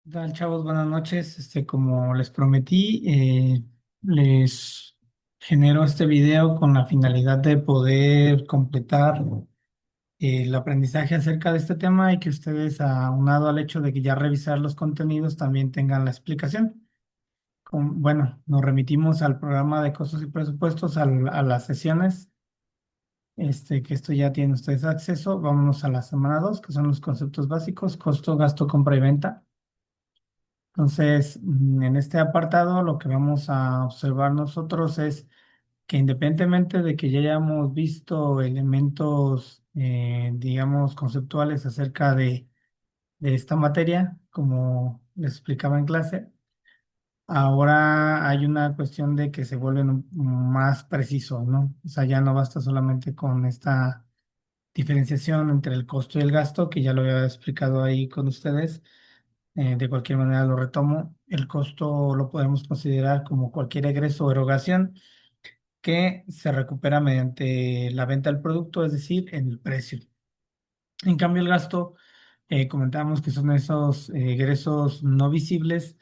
¿Qué tal, chavos? Buenas noches. Como les prometí, les genero este video con la finalidad de poder completar el aprendizaje acerca de este tema y que ustedes, aunado al hecho de que ya revisar los contenidos, también tengan la explicación. Bueno, nos remitimos al programa de costos y presupuestos, a las sesiones, que esto ya tienen ustedes acceso. Vámonos a la semana 2, que son los conceptos básicos: costo, gasto, compra y venta. Entonces, en este apartado lo que vamos a observar nosotros es que independientemente de que ya hayamos visto elementos, digamos, conceptuales acerca de esta materia, como les explicaba en clase, ahora hay una cuestión de que se vuelven más precisos, ¿no? O sea, ya no basta solamente con esta diferenciación entre el costo y el gasto, que ya lo había explicado ahí con ustedes. De cualquier manera lo retomo. El costo lo podemos considerar como cualquier egreso o erogación que se recupera mediante la venta del producto, es decir, en el precio. En cambio, el gasto, comentamos que son esos egresos no visibles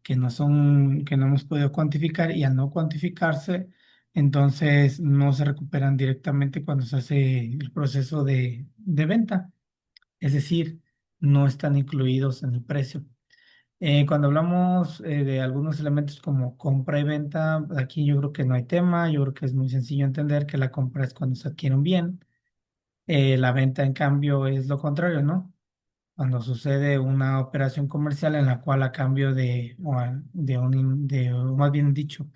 que no hemos podido cuantificar, y al no cuantificarse, entonces no se recuperan directamente cuando se hace el proceso de venta, es decir, no están incluidos en el precio. Cuando hablamos de algunos elementos como compra y venta, aquí yo creo que no hay tema. Yo creo que es muy sencillo entender que la compra es cuando se adquiere un bien. La venta, en cambio, es lo contrario, ¿no? Cuando sucede una operación comercial en la cual, a cambio o más bien dicho,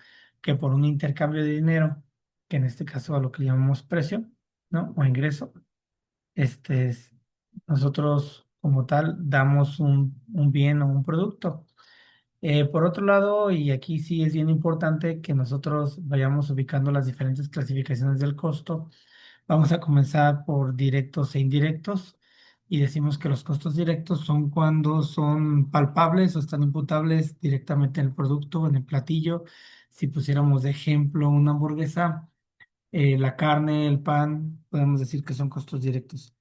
que por un intercambio de dinero, que en este caso a lo que llamamos precio, ¿no? O ingreso, este es- nosotros como tal damos un bien o un producto. Por otro lado, y aquí sí es bien importante que nosotros vayamos ubicando las diferentes clasificaciones del costo. Vamos a comenzar por directos e indirectos, y decimos que los costos directos son cuando son palpables o están imputables directamente en el producto o en el platillo. Si pusiéramos de ejemplo una hamburguesa, la carne, el pan, podemos decir que son costos directos.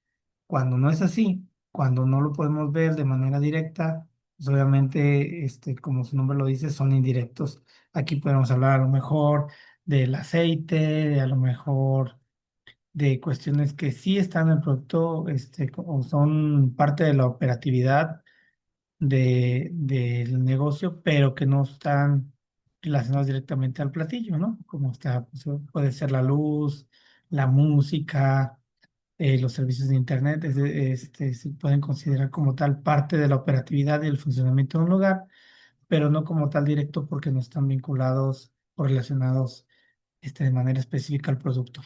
Cuando no es así, cuando no lo podemos ver de manera directa, pues obviamente, como su nombre lo dice, son indirectos. Aquí podemos hablar a lo mejor del aceite, a lo mejor de cuestiones que sí están en el producto, o son parte de la operatividad del negocio, pero que no están relacionados directamente al platillo, ¿no? Como está, pues, puede ser la luz, la música, los servicios de Internet. Se pueden considerar como tal parte de la operatividad y el funcionamiento de un lugar, pero no como tal directo, porque no están vinculados o relacionados, de manera específica al producto.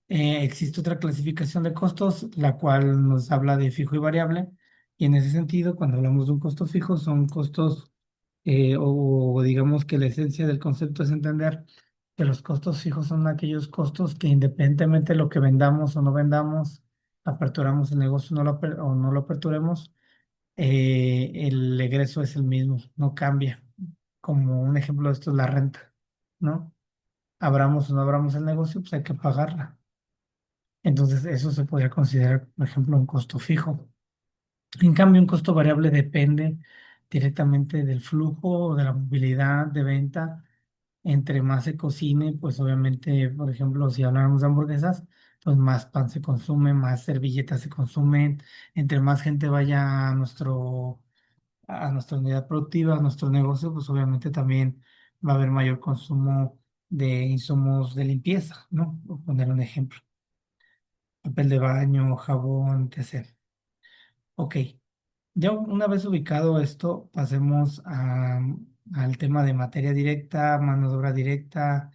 Existe otra clasificación de costos, la cual nos habla de fijo y variable. Y en ese sentido, cuando hablamos de un costo fijo, son costos, o digamos que la esencia del concepto es entender que los costos fijos son aquellos costos que, independientemente de lo que vendamos o no vendamos, aperturamos el negocio o no lo aperturemos, el egreso es el mismo, no cambia. Como un ejemplo de esto es la renta, ¿no? Abramos o no abramos el negocio, pues hay que pagarla. Entonces, eso se podría considerar, por ejemplo, un costo fijo. En cambio, un costo variable depende directamente del flujo o de la movilidad de venta. Entre más se cocine, pues obviamente, por ejemplo, si habláramos de hamburguesas, pues más pan se consume, más servilletas se consumen. Entre más gente vaya a nuestra unidad productiva, a nuestro negocio, pues obviamente también va a haber mayor consumo de insumos de limpieza, ¿no? Por poner un ejemplo: papel de baño, jabón, etc. Ok, ya una vez ubicado esto, pasemos al tema de materia directa, mano de obra directa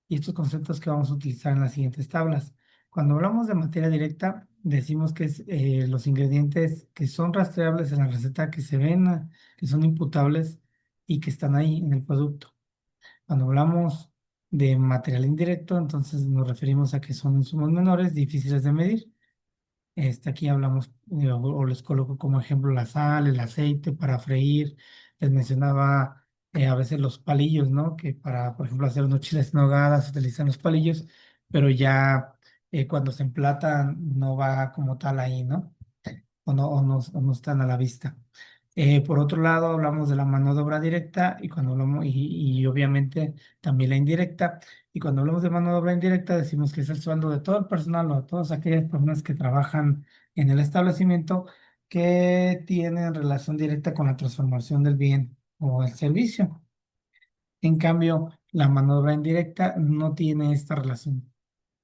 y estos conceptos que vamos a utilizar en las siguientes tablas. Cuando hablamos de materia directa, decimos que es los ingredientes que son rastreables en la receta, que se ven, que son imputables y que están ahí en el producto. Cuando hablamos de material indirecto, entonces nos referimos a que son insumos menores, difíciles de medir. Aquí hablamos, o les coloco como ejemplo la sal, el aceite para freír. Les mencionaba a veces los palillos, ¿no? Que para, por ejemplo, hacer unos chiles en nogada se utilizan los palillos, pero ya cuando se emplatan no va como tal ahí, ¿no? O no están a la vista. Por otro lado, hablamos de la mano de obra directa y cuando hablamos, y obviamente también la indirecta. Y cuando hablamos de mano de obra indirecta, decimos que es el sueldo de todo el personal o de todas aquellas personas que trabajan en el establecimiento que tienen relación directa con la transformación del bien o el servicio. En cambio, la mano de obra indirecta no tiene esta relación,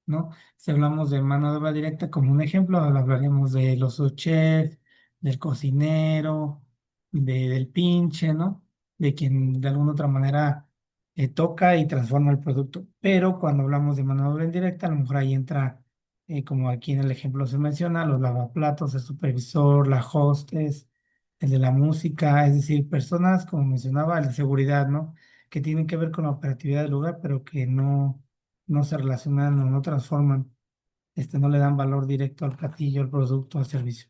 ¿no? Si hablamos de mano de obra directa, como un ejemplo, hablaríamos de los subchefs, del cocinero, del pinche, ¿no? De quien de alguna otra manera toca y transforma el producto. Pero cuando hablamos de mano de obra indirecta, a lo mejor ahí entra, como aquí en el ejemplo se menciona, los lavaplatos, el supervisor, la hostess, el de la música, es decir, personas, como mencionaba, el de seguridad, ¿no? Que tienen que ver con la operatividad del lugar, pero que no se relacionan o no transforman, no le dan valor directo al platillo, al producto, al servicio.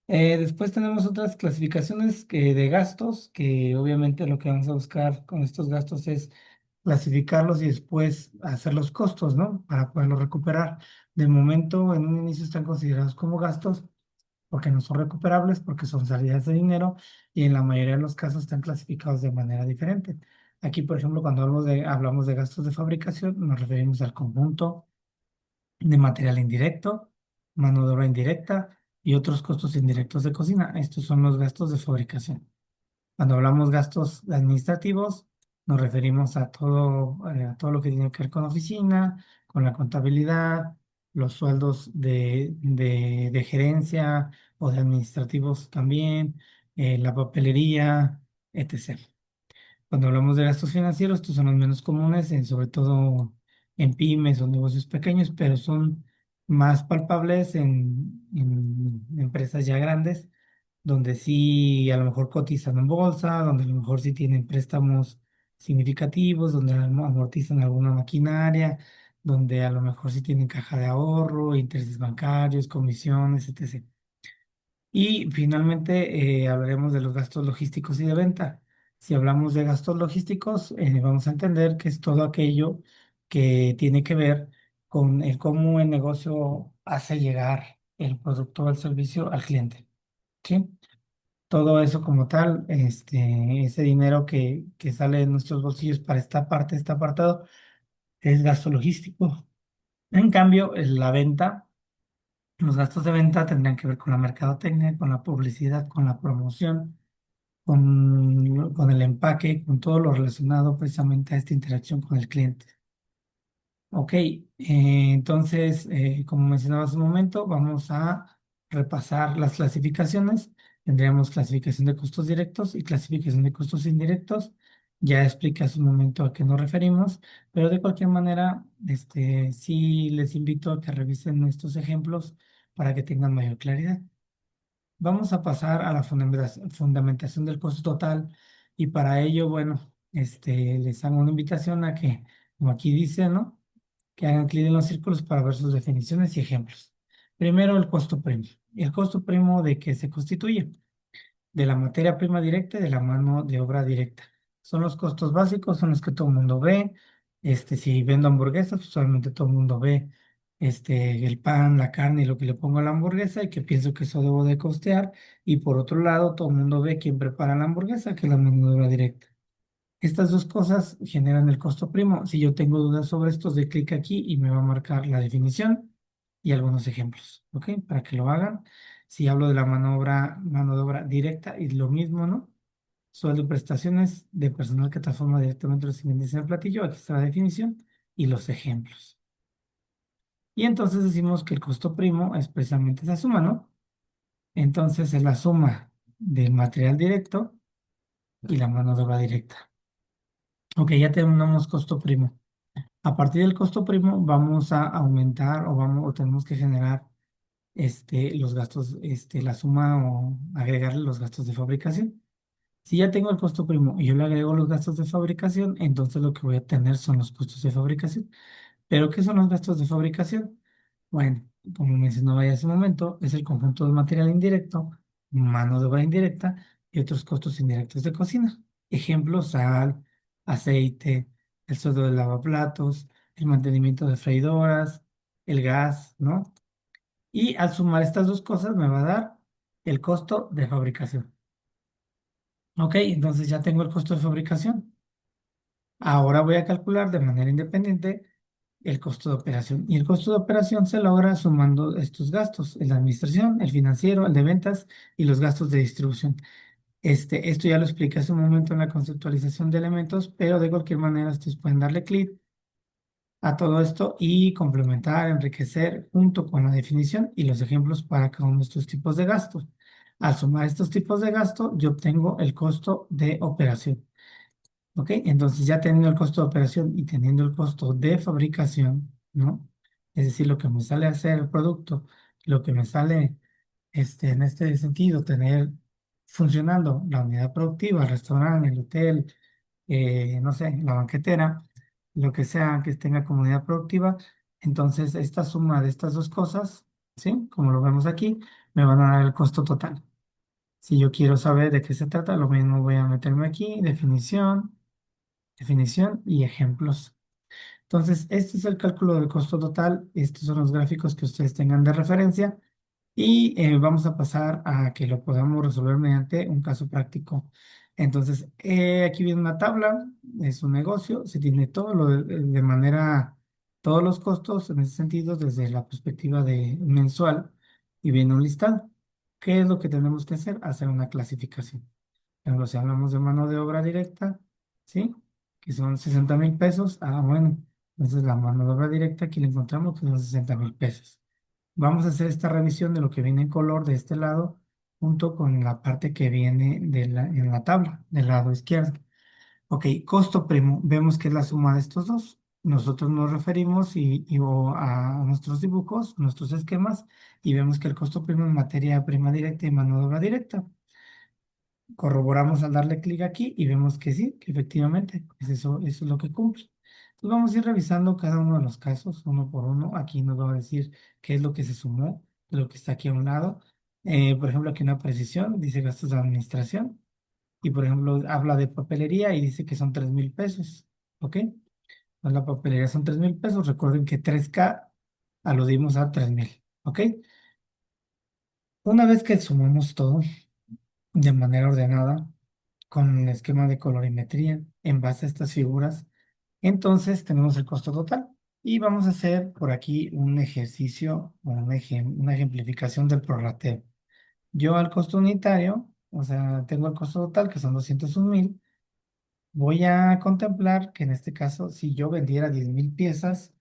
Después tenemos otras clasificaciones de gastos, que obviamente lo que vamos a buscar con estos gastos es clasificarlos y después hacer los costos, ¿no? Para poderlos recuperar. De momento, en un inicio están considerados como gastos porque no son recuperables, porque son salidas de dinero y en la mayoría de los casos están clasificados de manera diferente. Aquí, por ejemplo, cuando hablamos de gastos de fabricación, nos referimos al conjunto de material indirecto, mano de obra indirecta y otros costos indirectos de cocina. Estos son los gastos de fabricación. Cuando hablamos gastos administrativos, nos referimos a todo lo que tiene que ver con oficina, con la contabilidad, los sueldos de gerencia o de administrativos también, la papelería, etc. Cuando hablamos de gastos financieros, estos son los menos comunes, sobre todo en pymes o negocios pequeños, pero son más palpables en empresas ya grandes, donde sí a lo mejor cotizan en bolsa, donde a lo mejor sí tienen préstamos significativos, donde amortizan alguna maquinaria, donde a lo mejor sí tienen caja de ahorro, intereses bancarios, comisiones, etc. Y finalmente hablaremos de los gastos logísticos y de venta. Si hablamos de gastos logísticos, vamos a entender que es todo aquello que tiene que ver con el cómo el negocio hace llegar el producto o el servicio al cliente. ¿Sí? Todo eso como tal, ese dinero que sale de nuestros bolsillos para esta parte, este apartado, es gasto logístico. En cambio, la venta, los gastos de venta tendrían que ver con la mercadotecnia, con la publicidad, con la promoción, con el empaque, con todo lo relacionado precisamente a esta interacción con el cliente. Ok, entonces, como mencionaba hace un momento, vamos a repasar las clasificaciones. Tendríamos clasificación de costos directos y clasificación de costos indirectos. Ya expliqué hace un momento a qué nos referimos, pero de cualquier manera, sí les invito a que revisen estos ejemplos para que tengan mayor claridad. Vamos a pasar a la fundamentación del costo total y para ello, bueno, les hago una invitación a que, como aquí dice, ¿no? Que hagan clic en los círculos para ver sus definiciones y ejemplos. Primero, el costo primo. ¿El costo primo de qué se constituye? De la materia prima directa y de la mano de obra directa. Son los costos básicos, son los que todo el mundo ve. Si vendo hamburguesas, pues obviamente todo el mundo ve el pan, la carne y lo que le pongo a la hamburguesa y que pienso que eso debo de costear. Y por otro lado, todo el mundo ve quién prepara la hamburguesa, que es la mano de obra directa. Estas dos cosas generan el costo primo. Si yo tengo dudas sobre esto, doy clic aquí y me va a marcar la definición y algunos ejemplos, ¿ok? Para que lo hagan. Si hablo de la mano de obra directa, y lo mismo, ¿no? Sueldo y prestaciones de personal que transforma directamente los ingredientes en el platillo. Aquí está la definición y los ejemplos. Y entonces decimos que el costo primo es precisamente esa suma, ¿no? Entonces es la suma del material directo y la mano de obra directa. Ok, ya tenemos costo primo. A partir del costo primo vamos a aumentar o tenemos que generar los gastos, la suma o agregarle los gastos de fabricación. Si ya tengo el costo primo y yo le agrego los gastos de fabricación, entonces lo que voy a tener son los costos de fabricación. ¿Pero qué son los gastos de fabricación? Bueno, como mencionaba ya hace un momento, es el conjunto de material indirecto, mano de obra indirecta y otros costos indirectos de cocina. Ejemplos, sal, aceite, el sueldo del lavaplatos, el mantenimiento de freidoras, el gas, ¿no? Y al sumar estas dos cosas me va a dar el costo de fabricación. Ok, entonces ya tengo el costo de fabricación. Ahora voy a calcular de manera independiente el costo de operación. Y el costo de operación se logra sumando estos gastos, el de administración, el financiero, el de ventas y los gastos de distribución. Esto ya lo expliqué hace un momento en la conceptualización de elementos, pero de cualquier manera ustedes pueden darle clic a todo esto y complementar, enriquecer junto con la definición y los ejemplos para cada uno de estos tipos de gastos. Al sumar estos tipos de gasto, yo obtengo el costo de operación. ¿Ok? Entonces ya teniendo el costo de operación y teniendo el costo de fabricación, ¿no? Es decir, lo que me sale hacer el producto, lo que me sale en este sentido, tener funcionando la unidad productiva, el restaurante, el hotel, no sé, la banquetera, lo que sea que tenga como unidad productiva. Entonces, esta suma de estas dos cosas, ¿sí? Como lo vemos aquí, me van a dar el costo total. Si yo quiero saber de qué se trata, lo mismo voy a meterme aquí, definición y ejemplos. Entonces, este es el cálculo del costo total. Estos son los gráficos que ustedes tengan de referencia. Y vamos a pasar a que lo podamos resolver mediante un caso práctico. Entonces, aquí viene una tabla, es un negocio, se tiene todo de manera, todos los costos en ese sentido desde la perspectiva de mensual y viene un listado. ¿Qué es lo que tenemos que hacer? Hacer una clasificación. Por ejemplo, si hablamos de mano de obra directa, ¿sí? Que son 60,000 pesos. Ah, bueno, entonces la mano de obra directa aquí la encontramos que son 60,000 pesos. Vamos a hacer esta revisión de lo que viene en color de este lado junto con la parte que viene en la tabla del lado izquierdo. Ok, costo primo, vemos que es la suma de estos dos. Nosotros nos referimos a nuestros dibujos, nuestros esquemas, y vemos que el costo primo es materia prima directa y mano de obra directa. Corroboramos al darle clic aquí y vemos que sí, que efectivamente, pues eso es lo que cumple. Entonces vamos a ir revisando cada uno de los casos, uno por uno. Aquí nos va a decir qué es lo que se sumó de lo que está aquí a un lado. Por ejemplo, aquí una precisión, dice gastos de administración. Y por ejemplo, habla de papelería y dice que son 3,000 pesos. ¿Ok? Entonces la papelería son 3,000 pesos. Recuerden que 3K aludimos a 3,000. ¿Ok? Una vez que sumamos todo de manera ordenada, con un esquema de colorimetría en base a estas figuras, entonces tenemos el costo total. Y vamos a hacer por aquí un ejercicio o una ejemplificación del prorrateo. Yo al costo unitario, o sea, tengo el costo total que son 201,000. Voy a contemplar que en este caso, si yo vendiera 10,000 piezas,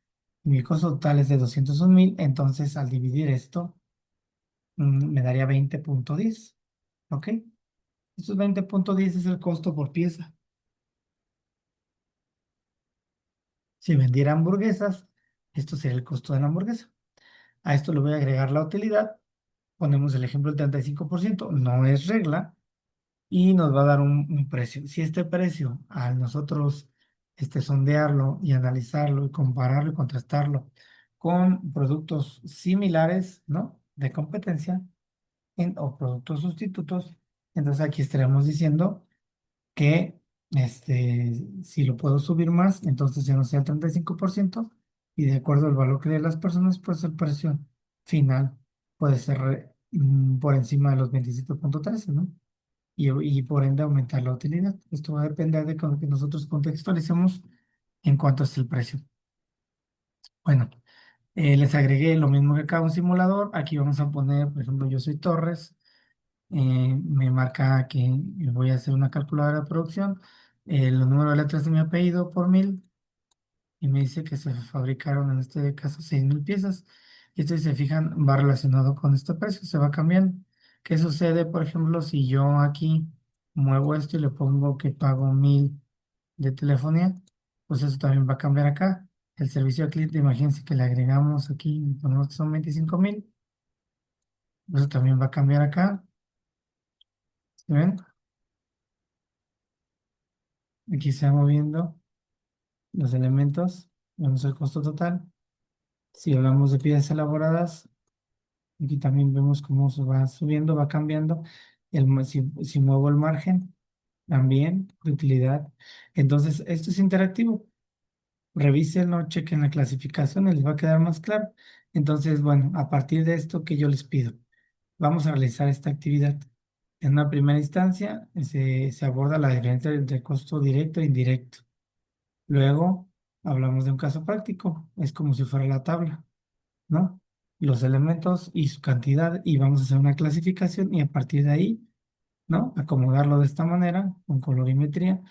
mi costo total es de 201,000, entonces al dividir esto, me daría 20,10. ¿Ok? Estos 20,10 es el costo por pieza. Si vendiera hamburguesas, esto sería el costo de la hamburguesa. A esto le voy a agregar la utilidad. Ponemos el ejemplo del 35%, no es regla, y nos va a dar un precio. Si este precio, al nosotros sondearlo y analizarlo y compararlo y contrastarlo con productos similares, ¿no? De competencia o productos sustitutos, entonces aquí estaremos diciendo que si lo puedo subir más, entonces ya no sea el 35% y de acuerdo al valor que de las personas, pues el precio final puede ser por encima de los 27,13, ¿no? Y por ende aumentar la utilidad. Esto va a depender de lo que nosotros contextualicemos en cuanto es el precio. Bueno, les agregué lo mismo que acá un simulador. Aquí vamos a poner, por ejemplo, yo soy Torres. Me marca que voy a hacer una calculadora de producción, el número de letras de mi apellido por 1,000 y me dice que se fabricaron en este caso 6,000 piezas. Y esto, si se fijan, va relacionado con este precio, se va cambiando. ¿Qué sucede, por ejemplo, si yo aquí muevo esto y le pongo que pago 1,000 de telefonía? Pues eso también va a cambiar acá. El servicio al cliente, imagínense que le agregamos aquí, ponemos que son 25,000, eso también va a cambiar acá. ¿Sí ven? Aquí se va moviendo los elementos, vemos el costo total. Si hablamos de piezas elaboradas, aquí también vemos cómo se va subiendo, va cambiando. Si muevo el margen, también de utilidad. Entonces, esto es interactivo. Revísenlo, chequen la clasificación y les va a quedar más claro. Entonces, bueno, a partir de esto que yo les pido, vamos a realizar esta actividad. En una primera instancia se aborda la diferencia entre costo directo e indirecto. Luego hablamos de un caso práctico, es como si fuera la tabla, ¿no? Los elementos y su cantidad y vamos a hacer una clasificación y a partir de ahí, ¿no? Acomodarlo de esta manera, con colorimetría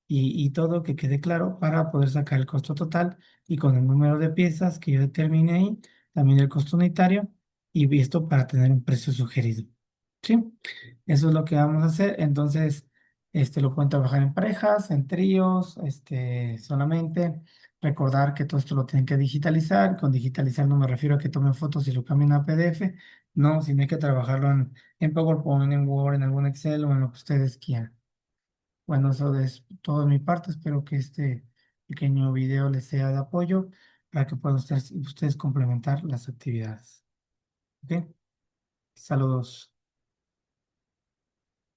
y todo que quede claro para poder sacar el costo total y con el número de piezas que yo determine ahí, también el costo unitario y esto para tener un precio sugerido. ¿Sí? Eso es lo que vamos a hacer. Entonces, lo pueden trabajar en parejas, en tríos, solamente. Recordar que todo esto lo tienen que digitalizar. Con digitalizar no me refiero a que tomen fotos y lo cambien a PDF. No, sino hay que trabajarlo en PowerPoint, en Word, en algún Excel o en lo que ustedes quieran. Bueno, eso es todo de mi parte. Espero que este pequeño video les sea de apoyo para que puedan ustedes complementar las actividades. ¿Ok? Saludos.